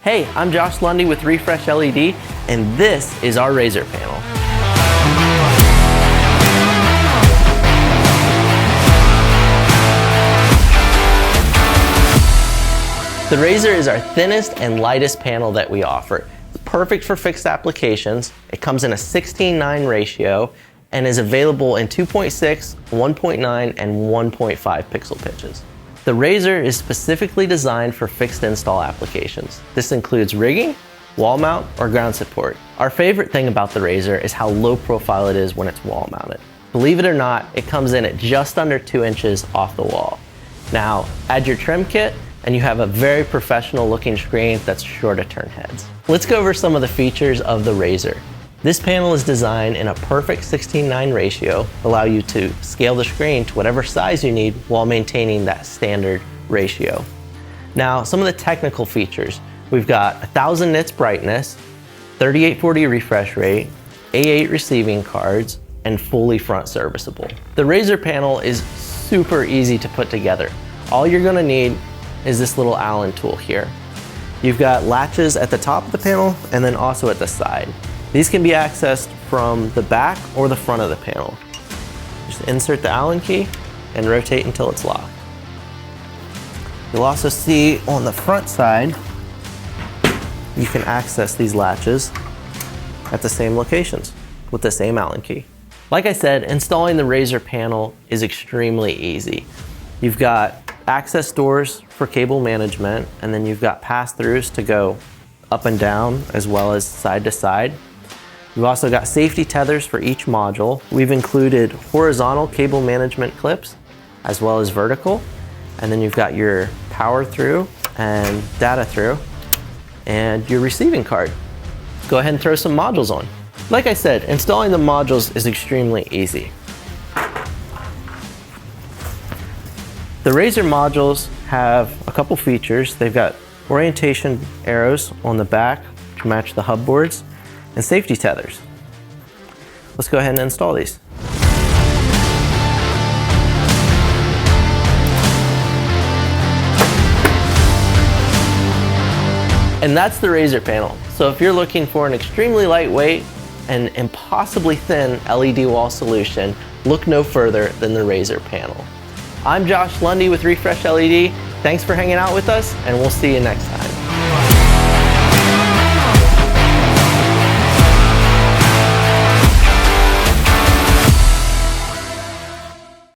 Hey, I'm Josh Lundy with Refresh LED, and this is our RZR panel. The RZR is our thinnest and lightest panel that we offer. It's perfect for fixed applications. It comes in a 16:9 ratio and is available in 2.6, 1.9, and 1.5 pixel pitches. The RZR is specifically designed for fixed install applications. This includes rigging, wall mount, or ground support. Our favorite thing about the RZR is how low profile it is when it's wall mounted. Believe it or not, it comes in at just under 2 inches off the wall. Now, add your trim kit, and you have a very professional looking screen that's sure to turn heads. Let's go over some of the features of the RZR. This panel is designed in a perfect 16:9 ratio, allow you to scale the screen to whatever size you need while maintaining that standard ratio. Now, some of the technical features. We've got 1000 nits brightness, 3840 refresh rate, A8 receiving cards, and fully front serviceable. The RZR panel is super easy to put together. All you're gonna need is this little Allen tool here. You've got latches at the top of the panel and then also at the side. These can be accessed from the back or the front of the panel. Just insert the Allen key and rotate until it's locked. You'll also see on the front side, you can access these latches at the same locations with the same Allen key. Like I said, installing the RZR panel is extremely easy. You've got access doors for cable management, and then you've got pass-throughs to go up and down as well as side to side. We've also got safety tethers for each module. We've included horizontal cable management clips as well as vertical. And then you've got your power through and data through and your receiving card. Go ahead and throw some modules on. Like I said, installing the modules is extremely easy. The RZR modules have a couple features. They've got orientation arrows on the back to match the hub boards and safety tethers. Let's go ahead and install these. And that's the RZR panel. So if you're looking for an extremely lightweight and impossibly thin LED wall solution, look no further than the RZR panel. I'm Josh Lundy with Refresh LED. Thanks for hanging out with us, and we'll see you next time.